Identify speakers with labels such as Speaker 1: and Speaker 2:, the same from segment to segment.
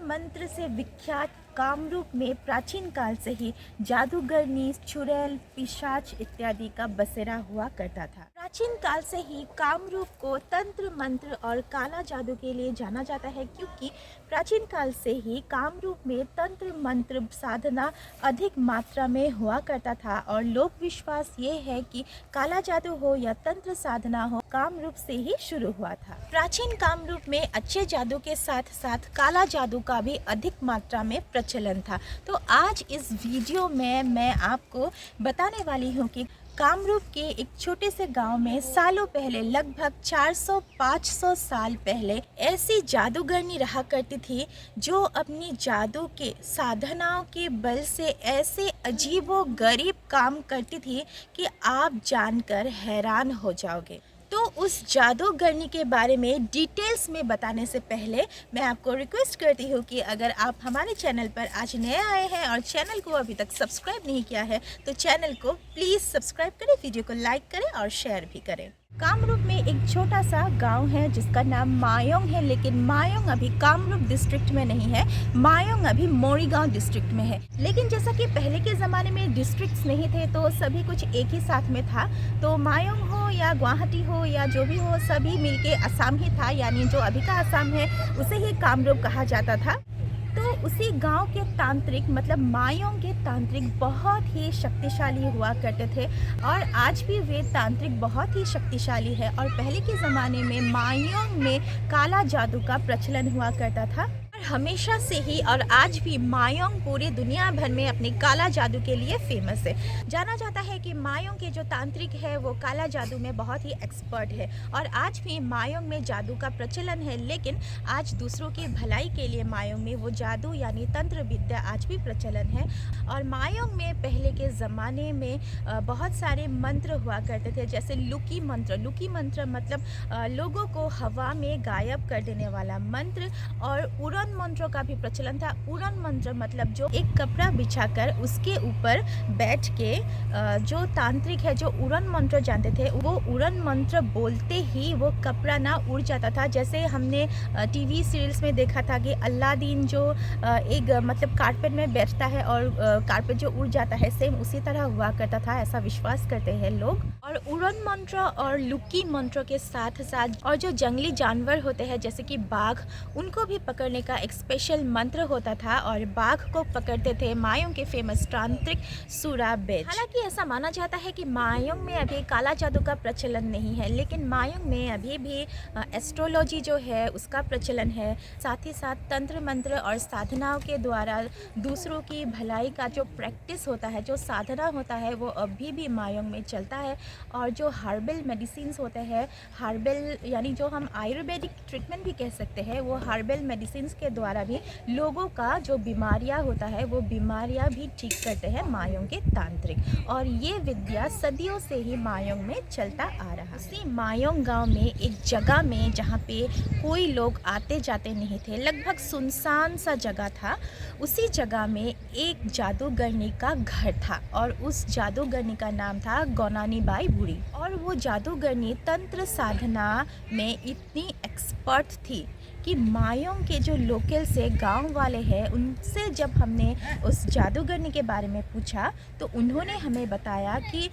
Speaker 1: मंत्र से विख्यात कामरूप में प्राचीन काल से ही जादूगरनी, चुड़ैल, पिशाच इत्यादि का बसेरा हुआ करता था। प्राचीन काल से ही कामरूप को तंत्र मंत्र और काला जादू के लिए जाना जाता है, क्योंकि प्राचीन काल से ही कामरूप में तंत्र मंत्र साधना अधिक मात्रा में हुआ करता था और लोक विश्वास ये है कि काला जादू हो या तंत्र साधना हो, कामरूप से ही शुरू हुआ था। प्राचीन कामरूप में अच्छे जादू के साथ साथ काला जादू का भी अधिक मात्रा में प्रचलन था। तो आज इस वीडियो में मैं आपको बताने वाली हूँ कि कामरूप के एक छोटे से गांव में सालों पहले, लगभग 400-500 साल पहले, ऐसी जादूगरनी रहा करती थी जो अपनी जादू के साधनाओं के बल से ऐसे अजीबो गरीब काम करती थी कि आप जानकर हैरान हो जाओगे। तो उस जादूगरनी के बारे में डिटेल्स में बताने से पहले मैं आपको रिक्वेस्ट करती हूँ कि अगर आप हमारे चैनल पर आज नए आए हैं और चैनल को अभी तक सब्सक्राइब नहीं किया है तो चैनल को प्लीज़ सब्सक्राइब करें, वीडियो को लाइक करें और शेयर भी करें। कामरूप में एक छोटा सा गांव है जिसका नाम मायोंग है, लेकिन मायोंग अभी कामरूप डिस्ट्रिक्ट में नहीं है, मायोंग अभी मोरीगांव डिस्ट्रिक्ट में है। लेकिन जैसा कि पहले के ज़माने में डिस्ट्रिक्ट्स नहीं थे तो सभी कुछ एक ही साथ में था, तो मायोंग हो या गुवाहाटी हो या जो भी हो, सभी मिलके असम ही था, यानी जो अभी का असम है उसे ही कामरूप कहा जाता था। तो उसी गांव के तांत्रिक, मतलब मायोंग के तांत्रिक बहुत ही शक्तिशाली हुआ करते थे और आज भी वे तांत्रिक बहुत ही शक्तिशाली है। और पहले के ज़माने में मायोंग में काला जादू का प्रचलन हुआ करता था और हमेशा से ही और आज भी मायोंग पूरी दुनिया भर में अपने काला जादू के लिए फेमस है। जाना जाता है कि मायोंग के जो तांत्रिक है वो काला जादू में बहुत ही एक्सपर्ट है और आज भी मायोंग में जादू का प्रचलन है, लेकिन आज दूसरों की भलाई के लिए मायोंग में वो जादू यानी तंत्र विद्या आज भी प्रचलन है। और मायोंग में पहले के ज़माने में बहुत सारे मंत्र हुआ करते थे, जैसे लुकी मंत्र। लुकी मंत्र मतलब लोगों को हवा में गायब कर देने वाला मंत्र, और उड़न मंत्रों का भी प्रचलन था। उड़न मंत्र मतलब जो एक कपड़ा बिछाकर उसके ऊपर बैठ के जो तांत्रिक है जो उड़न मंत्र जानते थे वो उड़न मंत्र बोलते ही वो कपड़ा ना उड़ जाता था। जैसे हमने टीवी सीरियल्स में देखा था कि अलादीन जो एक मतलब कारपेट में बैठता है और कारपेट जो उड़ जाता है, सेम उसी तरह हुआ करता था, ऐसा विश्वास करते हैं लोग। और उड़न मंत्र और लुकी मंत्र के साथ साथ और जो जंगली जानवर होते हैं जैसे कि बाघ, उनको भी पकड़ने का एक स्पेशल मंत्र होता था और बाघ को पकड़ते थे मायोंग के फेमस तांत्रिक सुराबेज। हालांकि ऐसा माना जाता है कि मायोंग में अभी काला जादू का प्रचलन नहीं है, लेकिन मायोंग में अभी भी एस्ट्रोलॉजी जो है उसका प्रचलन है। साथ ही साथ तंत्र मंत्र और साधनाओं के द्वारा दूसरों की भलाई का जो प्रैक्टिस होता है, जो साधना होता है, वो अभी भी मायोंग में चलता है। और जो हर्बल मेडिसिन्स होते हैं, हर्बल यानी जो हम आयुर्वेदिक ट्रीटमेंट भी कह सकते हैं, वो हर्बल मेडिसिन्स के द्वारा भी लोगों का जो बीमारियां होता है वो बीमारियां भी ठीक करते हैं मायोंग के तांत्रिक। और ये विद्या सदियों से ही मायोंग में चलता आ रहा है। इसी मायोंग गांव में एक जगह में जहाँ पे कोई लोग आते जाते नहीं थे, लगभग सुनसान सा जगह था, उसी जगह में एक जादूगरनी का घर था और उस जादूगरनी का नाम था गोनानी बाई बूढ़ी। और वो जादूगरनी तंत्र साधना में इतनी एक्सपर्ट थी कि मायोंग के जो लोकल से गांव वाले हैं उनसे जब हमने उस जादूगरनी के बारे में पूछा तो उन्होंने हमें बताया कि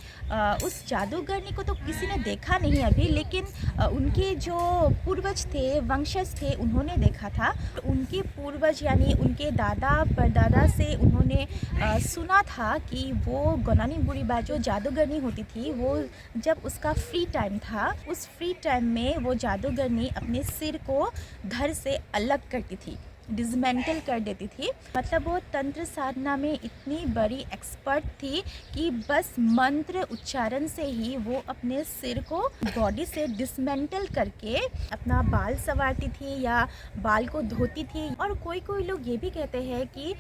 Speaker 1: उस जादूगरनी को तो किसी ने देखा नहीं अभी, लेकिन उनके जो पूर्वज थे, वंशज थे, उन्होंने देखा था। उनके पूर्वज यानी उनके दादा परदादा से उन्होंने सुना था कि वो गोनानी बूढ़ी बाई जो जादूगरनी होती थी, वो जब उसका फ्री टाइम था, उस फ्री टाइम में वो जादूगरनी अपने सिर को धड़ से अलग करती थी, डिसमेंटल कर देती थी। मतलब वो तंत्र साधना में इतनी बड़ी एक्सपर्ट थी कि बस मंत्र उच्चारण से ही वो अपने सिर को बॉडी से डिसमेंटल करके अपना बाल संवारती थी या बाल को धोती थी। और कोई कोई लोग ये भी कहते हैं कि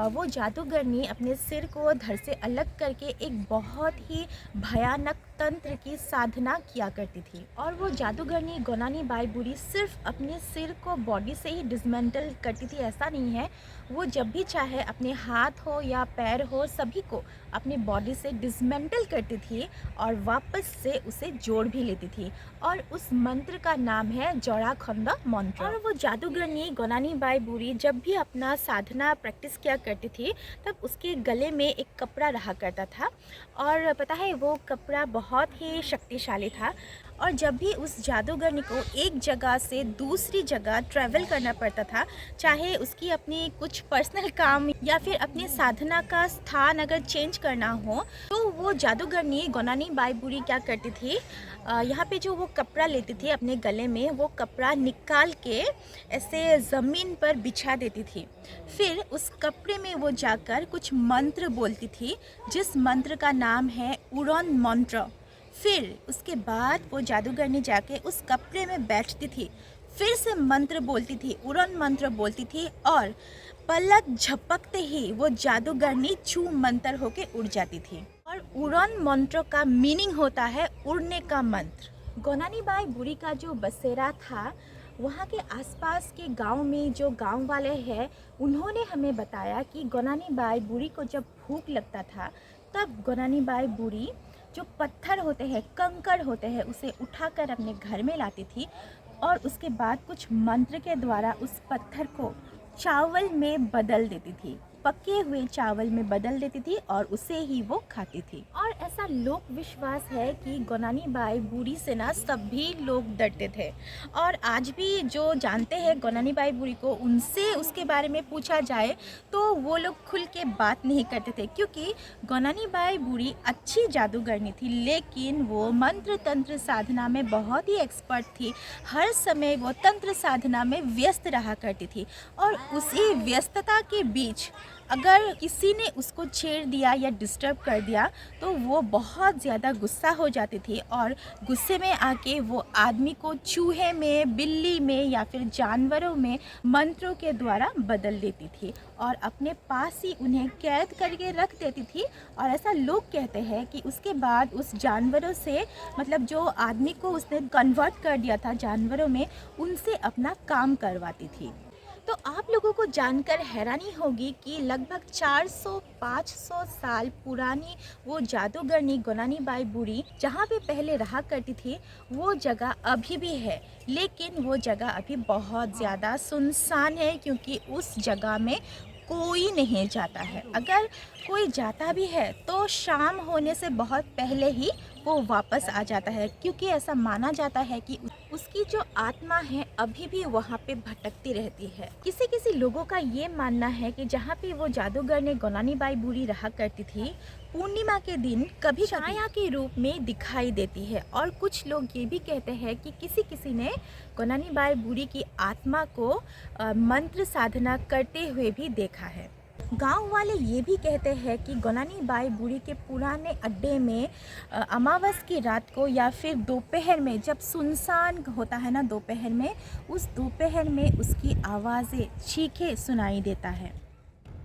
Speaker 1: वो जादूगरनी अपने सिर को धड़ से अलग करके एक बहुत ही भयानक तंत्र की साधना किया करती थी। और वो जादूगरनी गोनानी बाई बुरी सिर्फ अपने सिर को बॉडी से ही डिसमेंटल करती थी ऐसा नहीं है, वो जब भी चाहे अपने हाथ हो या पैर हो सभी को अपनी बॉडी से डिसमेंटल करती थी और वापस से उसे जोड़ भी लेती थी। और उस मंत्र का नाम है जोड़ाखंड मंत्र। और वो जादूगरनी गोनानी बाई बुरी जब भी अपना साधना प्रैक्टिस किया करती थी तब उसके गले में एक कपड़ा रहा करता था, और पता है वो कपड़ा बहुत ही शक्तिशाली था। और जब भी उस जादूगरनी को एक जगह से दूसरी जगह ट्रैवल करना पड़ता था, चाहे उसकी अपनी कुछ पर्सनल काम या फिर अपनी साधना का स्थान अगर चेंज करना हो, तो वो जादूगरनी गोनानी बाई बुरी क्या करती थी, यहाँ पे जो वो कपड़ा लेती थी अपने गले में, वो कपड़ा निकाल के ऐसे ज़मीन पर बिछा देती थी। फिर उस कपड़े में वो जाकर कुछ मंत्र बोलती थी, जिस मंत्र का नाम है उड़न मंत्र। फिर उसके बाद वो जादूगरनी जाके उस कपड़े में बैठती थी, फिर से मंत्र बोलती थी, उड़न मंत्र बोलती थी, और पलक झपकते ही वो जादूगरनी छू मंतर होके उड़ जाती थी। और उड़न मंत्र का मीनिंग होता है उड़ने का मंत्र। गोनानी बाई बुरी का जो बसेरा था, वहाँ के आसपास के गांव में जो गांव वाले हैं उन्होंने हमें बताया कि गोनानी बाई बुरी को जब भूख लगता था तब गोनानी बाई बुरी जो पत्थर होते हैं, कंकड़ होते हैं, उसे उठाकर अपने घर में लाती थी और उसके बाद कुछ मंत्र के द्वारा उस पत्थर को चावल में बदल देती थी, पके हुए चावल में बदल देती थी और उसे ही वो खाती थी। और ऐसा लोक विश्वास है कि गोनानी बाई बुरी से ना सभी लोग डरते थे, और आज भी जो जानते हैं गोनानी बाई बुरी को, उनसे उसके बारे में पूछा जाए तो वो लोग खुल के बात नहीं करते थे, क्योंकि गोनानी बाई बुरी अच्छी जादूगरनी थी, लेकिन वो मंत्र तंत्र साधना में बहुत ही एक्सपर्ट थी। हर समय वो तंत्र साधना में व्यस्त रहा करती थी, और उसी व्यस्तता के बीच अगर किसी ने उसको छेड़ दिया या डिस्टर्ब कर दिया तो वो बहुत ज़्यादा गुस्सा हो जाती थी, और गुस्से में आके वो आदमी को चूहे में, बिल्ली में या फिर जानवरों में मंत्रों के द्वारा बदल देती थी और अपने पास ही उन्हें कैद करके रख देती थी। और ऐसा लोग कहते हैं कि उसके बाद उस जानवरों से, मतलब जो आदमी को उसने कन्वर्ट कर दिया था जानवरों में, उनसे अपना काम करवाती थी। तो आप लोगों को जानकर हैरानी होगी कि लगभग 400-500 साल पुरानी वो जादूगरनी गोनानी बाई बुरी जहाँ पे पहले रहा करती थी, वो जगह अभी भी है, लेकिन वो जगह अभी बहुत ज़्यादा सुनसान है, क्योंकि उस जगह में कोई नहीं जाता है। अगर कोई जाता भी है तो शाम होने से बहुत पहले ही वो वापस आ जाता है, क्योंकि ऐसा माना जाता है कि उसकी जो आत्मा है अभी भी वहाँ पे भटकती रहती है। किसी किसी लोगों का ये मानना है कि जहाँ पे वो जादूगर ने गोनानी बाई बुरी रहा करती थी, पूर्णिमा के दिन कभी छाया के रूप में दिखाई देती है। और कुछ लोग ये भी कहते हैं कि किसी किसी ने गोनानी बाई बुरी की आत्मा को मंत्र साधना करते हुए भी देखा है। गांव वाले ये भी कहते हैं कि गोनानी बाई बुरी के पुराने अड्डे में अमावस की रात को या फिर दोपहर में, जब सुनसान होता है ना दोपहर में, उस दोपहर में उसकी आवाज़ें, चीखें सुनाई देता है।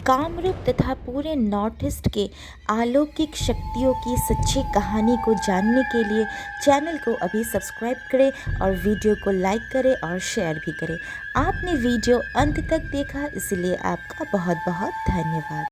Speaker 2: कामरूप तथा पूरे नॉर्थ ईस्ट के अलौकिक शक्तियों की सच्ची कहानी को जानने के लिए चैनल को अभी सब्सक्राइब करें और वीडियो को लाइक करें और शेयर भी करें। आपने वीडियो अंत तक देखा, इसलिए आपका बहुत बहुत धन्यवाद।